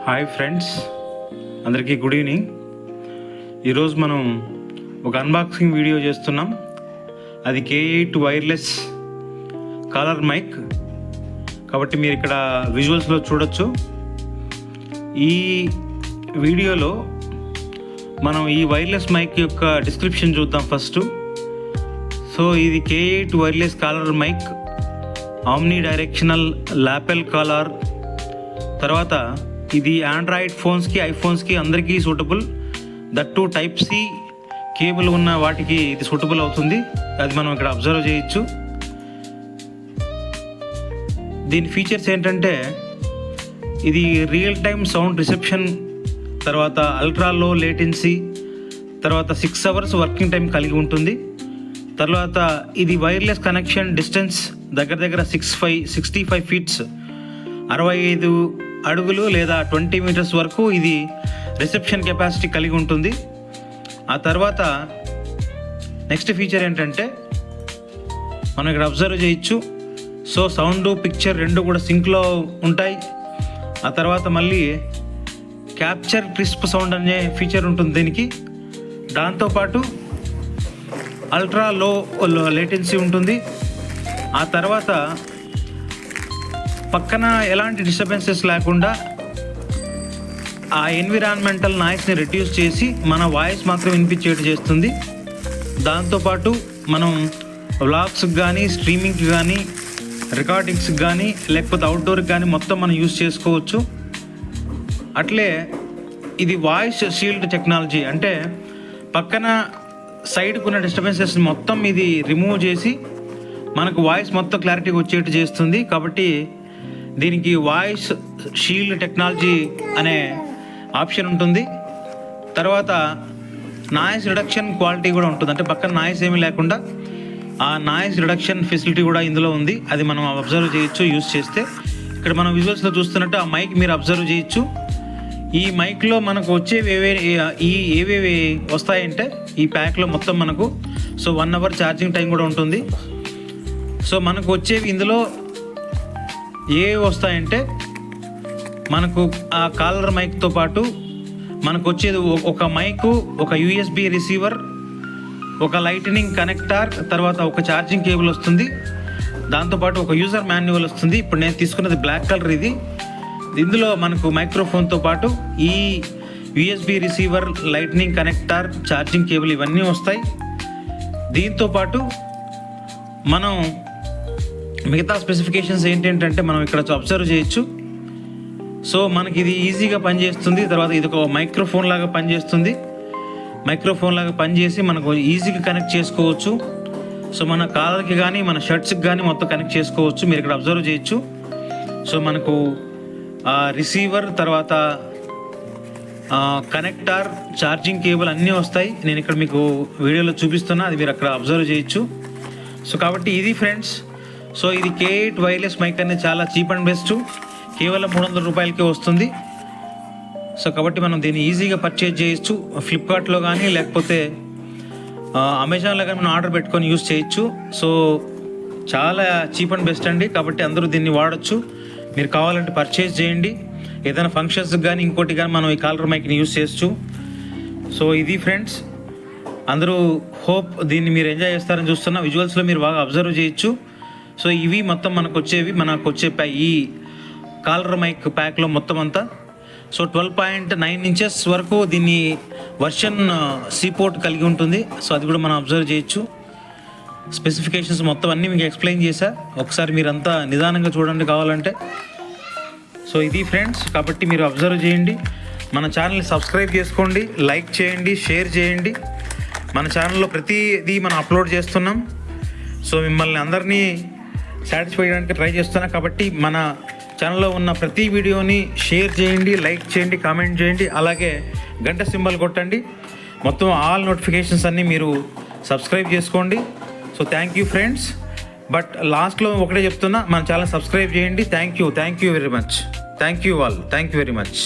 Hi friends, అందరికీ good evening. ఈరోజు మనం ఒక అన్బాక్సింగ్ వీడియో చేస్తున్నాం. అది K8 వైర్లెస్ కాలర్ మైక్. కాబట్టి మీరు ఇక్కడ విజువల్స్లో చూడొచ్చు. ఈ వీడియోలో మనం ఈ వైర్లెస్ మైక్ యొక్క డిస్క్రిప్షన్ చూద్దాం ఫస్ట్. సో ఇది K8 wireless collar mic, omnidirectional lapel collar. తర్వాత ఇది ఆండ్రాయిడ్ ఫోన్స్కి, ఐఫోన్స్కి అందరికీ suitable. That too type C cable ఉన్న వాటికి ఇది సూటబుల్ అవుతుంది. అది మనం ఇక్కడ అబ్జర్వ్ చేయొచ్చు. దీని ఫీచర్స్ ఏంటంటే ఇది రియల్ టైమ్ సౌండ్ రిసెప్షన్, తర్వాత అల్ట్రా లో లేటెన్సీ, తర్వాత 6 hours వర్కింగ్ టైం కలిగి ఉంటుంది. తర్వాత ఇది వైర్లెస్ కనెక్షన్ డిస్టెన్స్ దగ్గర 65 feet 65 అడుగులు లేదా 20 meters వరకు ఇది రిసెప్షన్ కెపాసిటీ కలిగి ఉంటుంది. ఆ తర్వాత నెక్స్ట్ ఫీచర్ ఏంటంటే మనం ఇక్కడ అబ్జర్వ్ చేయొచ్చు. సో సౌండ్, పిక్చర్ రెండు కూడా సింక్లో ఉంటాయి. ఆ తర్వాత మళ్ళీ క్యాప్చర్ క్రిస్ప్ సౌండ్ అనే ఫీచర్ ఉంటుంది దీనికి. దాంతోపాటు అల్ట్రా లో లేటెన్సీ ఉంటుంది. ఆ తర్వాత పక్కన ఎలాంటి డిస్టర్బెన్సెస్ లేకుండా ఆ ఎన్విరాన్మెంటల్ నాయిస్ని రెడ్యూస్ చేసి మన వాయిస్ మాత్రం వినిపించేట్టు చేస్తుంది. దాంతోపాటు మనం వ్లాగ్స్కి కానీ, స్ట్రీమింగ్కి కానీ, రికార్డింగ్స్కి కానీ, లేకపోతే అవుట్డోర్కి కానీ మొత్తం మనం యూజ్ చేసుకోవచ్చు. అట్లే ఇది వాయిస్ షీల్డ్ టెక్నాలజీ, అంటే పక్కన సైడ్కు ఉన్న డిస్టర్బెన్సెస్ మొత్తం ఇది రిమూవ్ చేసి మనకు వాయిస్ మొత్తం క్లారిటీగా వచ్చేట్టు చేస్తుంది. కాబట్టి దీనికి వాయిస్ షీల్డ్ టెక్నాలజీ అనే ఆప్షన్ ఉంటుంది. తర్వాత నాయిస్ రిడక్షన్ క్వాలిటీ కూడా ఉంటుంది, అంటే పక్కన నాయిస్ ఏమీ లేకుండా ఆ నాయిస్ రిడక్షన్ ఫెసిలిటీ కూడా ఇందులో ఉంది. అది మనం అబ్జర్వ్ చేయొచ్చు యూజ్ చేస్తే. ఇక్కడ మనం విజువల్స్లో చూస్తున్నట్టు ఆ మైక్ మీరు అబ్జర్వ్ చేయొచ్చు. ఈ మైక్లో మనకు వచ్చేవి ఏవేవి వస్తాయంటే ఈ ప్యాక్లో మొత్తం మనకు 1 hour ఛార్జింగ్ టైం కూడా ఉంటుంది. సో మనకు వచ్చేవి ఇందులో ఏవి వస్తాయంటే మనకు ఆ కాలర్ మైక్తో పాటు మనకు వచ్చేది ఒక మైకు, ఒక USB రిసీవర్, ఒక లైట్నింగ్ కనెక్టర్, తర్వాత ఒక ఛార్జింగ్ కేబుల్ వస్తుంది. దాంతోపాటు ఒక యూజర్ మాన్యువల్ వస్తుంది. ఇప్పుడు నేను తీసుకున్నది బ్లాక్ కలర్. ఇందులో మనకు మైక్రోఫోన్తో పాటు ఈ USB receiver, lightning connector, charging cable ఇవన్నీ వస్తాయి. దీంతోపాటు మనం మిగతా స్పెసిఫికేషన్స్ ఏంటంటే మనం ఇక్కడ అబ్జర్వ్ చేయొచ్చు. సో మనకి ఇది ఈజీగా పనిచేస్తుంది. తర్వాత ఇది ఒక మైక్రోఫోన్ లాగా పనిచేసి మనకు ఈజీగా కనెక్ట్ చేసుకోవచ్చు. సో మన కాలర్కి కానీ, మన షర్ట్స్కి కానీ మొత్తం కనెక్ట్ చేసుకోవచ్చు. మీరు ఇక్కడ అబ్జర్వ్ చేయొచ్చు. సో మనకు రిసీవర్, తర్వాత కనెక్టర్, ఛార్జింగ్ కేబుల్ అన్నీ వస్తాయి. నేను ఇక్కడ మీకు వీడియోలో చూపిస్తున్నా, అది మీరు అక్కడ అబ్జర్వ్ చేయొచ్చు. సో కాబట్టి ఇది ఫ్రెండ్స్. సో ఇది K8 వైర్లెస్ మైక్ అనేది చాలా చీప్ అండ్ బెస్ట్, కేవలం 300 రూపాయలకే వస్తుంది. సో కాబట్టి మనం దీన్ని ఈజీగా పర్చేజ్ చేయొచ్చు. ఫ్లిప్కార్ట్లో కానీ, లేకపోతే అమెజాన్లో కానీ మనం ఆర్డర్ పెట్టుకొని యూజ్ చేయొచ్చు. సో చాలా చీప్ అండ్ బెస్ట్ అండి. కాబట్టి అందరూ దీన్ని వాడచ్చు. మీరు కావాలంటే పర్చేజ్ చేయండి. ఏదైనా ఫంక్షన్స్కి కానీ, ఇంకోటి కానీ మనం ఈ కాలర్ మైక్ని యూజ్ చేయొచ్చు. సో ఇది ఫ్రెండ్స్, అందరూ హోప్ దీన్ని మీరు ఎంజాయ్ చేస్తారని చూస్తున్నా. విజువల్స్లో మీరు బాగా అబ్జర్వ్ చేయొచ్చు. సో ఇవి మొత్తం మనకు వచ్చే ఈ కాలర్ మైక్ ప్యాక్లో మొత్తం అంతా. సో 12.9 inches వరకు దీన్ని వర్షన్ C పోర్ట్ కలిగి ఉంటుంది. సో అది కూడా మనం అబ్జర్వ్ చేయొచ్చు. స్పెసిఫికేషన్స్ మొత్తం అన్నీ మీకు ఎక్స్ప్లెయిన్ చేశా. ఒకసారి మీరంతా నిదానంగా చూడండి కావాలంటే. సో ఇది ఫ్రెండ్స్, కాబట్టి మీరు అబ్జర్వ్ చేయండి. మన ఛానల్ని సబ్స్క్రైబ్ చేసుకోండి, లైక్ చేయండి, షేర్ చేయండి. మన ఛానల్లో ప్రతిదీ మనం అప్లోడ్ చేస్తున్నాం. సో మిమ్మల్ని అందరినీ సాటిస్ఫై చేయడానికి ట్రై చేస్తున్నా. కాబట్టి మన ఛానల్లో ఉన్న ప్రతి వీడియోని షేర్ చేయండి, లైక్ చేయండి, కామెంట్ చేయండి. అలాగే గంట సింబల్ కొట్టండి. మొత్తం ఆల్ నోటిఫికేషన్స్ అన్నీ మీరు సబ్స్క్రైబ్ చేసుకోండి. So thank you friends. But లాస్ట్లో ఒకటే చెప్తున్నా, మన ఛానల్ సబ్స్క్రైబ్ చేయండి. Thank you very much. Thank you very much.